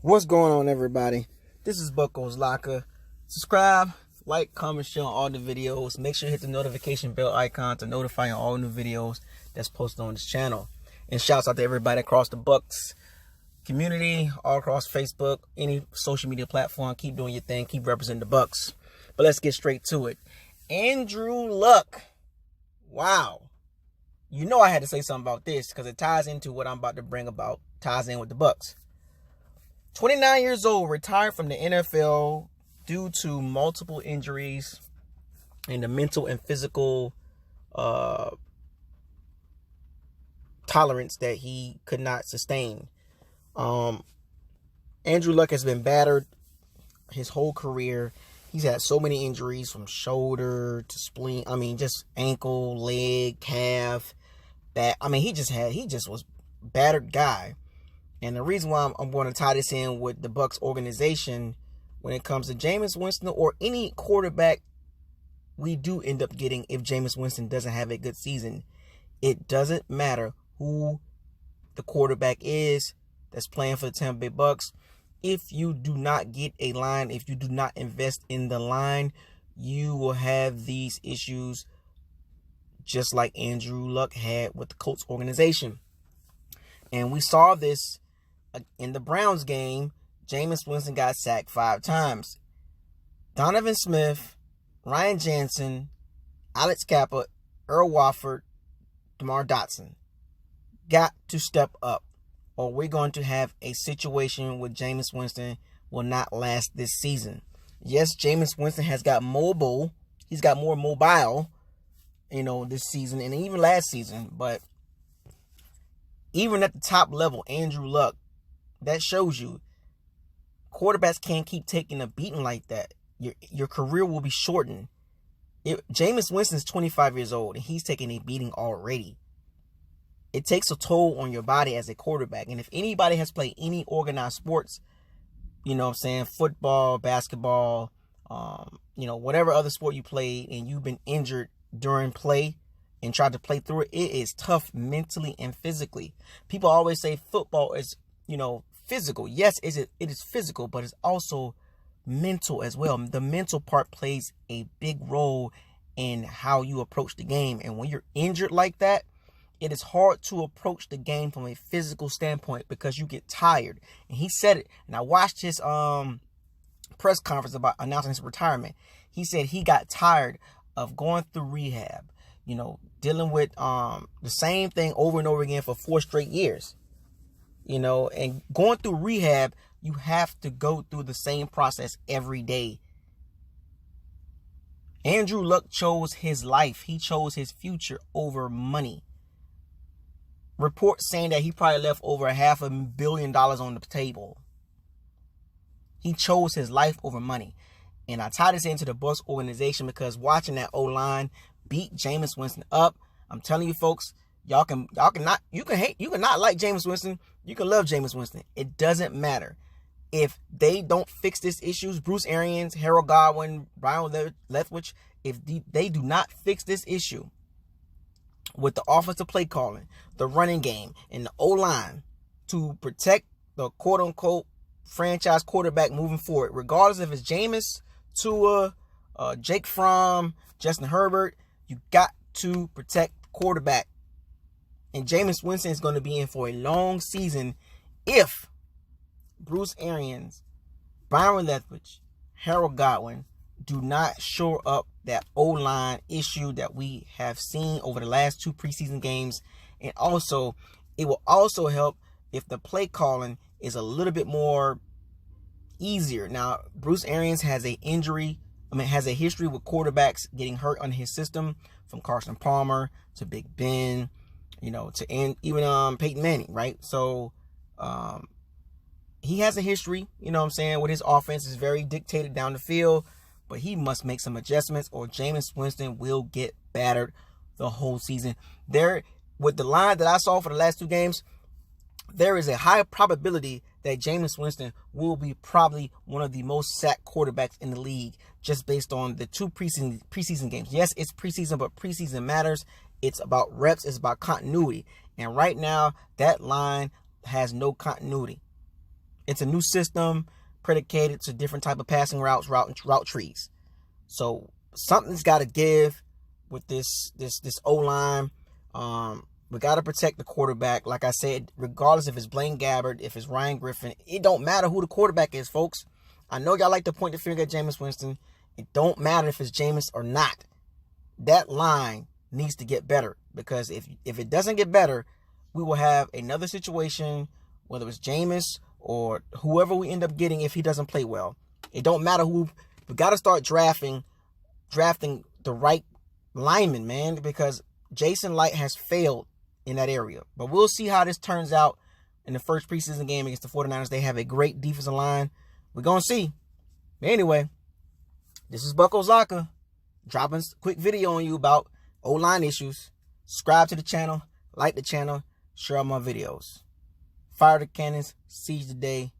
What's going on, everybody? This is Bucko's Locker. Subscribe, like, comment, share on all the videos. Make sure you hit the notification bell icon to notify you all new videos that's posted on this channel. And shouts out to everybody across the Bucks community, all across Facebook, any social media platform. Keep doing your thing. Keep representing the Bucks. But let's get straight to it. Andrew Luck. Wow. You know I had to say something about this because it ties into what I'm about to bring about. Ties in with the Bucks. 29 years old, retired from the NFL due to multiple injuries and the mental and physical tolerance that he could not sustain. Andrew Luck has been battered his whole career. He's had so many injuries from shoulder to spleen. I mean, just ankle, leg, calf, back. I mean, he just was a battered guy. And the reason why I'm going to tie this in with the Bucks organization when it comes to Jameis Winston or any quarterback we do end up getting if Jameis Winston doesn't have a good season. It doesn't matter who the quarterback is that's playing for the Tampa Bay Bucks. If you do not get a line, if you do not invest in the line, you will have these issues just like Andrew Luck had with the Colts organization. And we saw this in the Browns game. Jameis Winston got sacked 5 times. Donovan Smith, Ryan Jensen, Alex Kappa, Earl Wofford, DeMar Dotson got to step up, or we're going to have a situation where Jameis Winston will not last this season. Yes, Jameis Winston has got mobile. He's got more mobile, this season and even last season. But even at the top level, Andrew Luck, that shows you quarterbacks can't keep taking a beating like that. Your career will be shortened. Jameis Winston is 25 years old and he's taking a beating already. It takes a toll on your body as a quarterback. And if anybody has played any organized sports, football, basketball, whatever other sport you played and you've been injured during play and tried to play through it, it is tough mentally and physically. People always say football is, physical. Yes, it is physical, but it's also mental as well. The mental part plays a big role in how you approach the game. And when you're injured like that, it is hard to approach the game from a physical standpoint because you get tired. And he said it. And I watched his press conference about announcing his retirement. He said he got tired of going through rehab, dealing with the same thing over and over again for 4 straight years. And going through rehab, you have to go through the same process every day. Andrew Luck chose his life. He chose his future over money. Reports saying that he probably left over $500 million on the table. He chose his life over money. And I tie this into the Bucks organization because watching that O-line beat Jameis Winston up, I'm telling you folks, you can not like Jameis Winston. You can love Jameis Winston. It doesn't matter. If they don't fix these issues, Bruce Arians, Harold Godwin, Brian Leftwich, if they do not fix this issue with the offensive play calling, the running game, and the O-line to protect the quote-unquote franchise quarterback moving forward, regardless if it's Jameis, Tua, Jake Fromm, Justin Herbert, you got to protect the quarterback. And Jameis Winston is going to be in for a long season if Bruce Arians, Byron Leftwich, Harold Godwin do not shore up that O-line issue that we have seen over the last 2 preseason games. And also, it will also help if the play calling is a little bit more easier. Now, Bruce Arians has a history with quarterbacks getting hurt on his system, from Carson Palmer to Big Ben, to even Peyton Manning, right? So he has a history, with his offense is very dictated down the field, but he must make some adjustments or Jameis Winston will get battered the whole season. With the line that I saw for the last 2 games, there is a high probability that Jameis Winston will be probably one of the most sacked quarterbacks in the league just based on the 2 preseason games. Yes, it's preseason, but preseason matters. It's about reps. It's about continuity. And right now, that line has no continuity. It's a new system predicated to different type of passing routes, route trees. So something's got to give with this O-line. We got to protect the quarterback. Like I said, regardless if it's Blaine Gabbert, if it's Ryan Griffin, it don't matter who the quarterback is, folks. I know y'all like to point the finger at Jameis Winston. It don't matter if it's Jameis or not. That line needs to get better, because if it doesn't get better, we will have another situation, whether it's Jameis or whoever we end up getting if he doesn't play well. It don't matter who. We got to start drafting the right lineman, man, because Jason Licht has failed in that area. But we'll see how this turns out in the first preseason game against the 49ers. They have a great defensive line. We're going to see. But anyway, this is Buck Ozaka dropping a quick video on you about O-line issues. Subscribe to the channel, like the channel, share my videos. Fire the cannons, seize the day.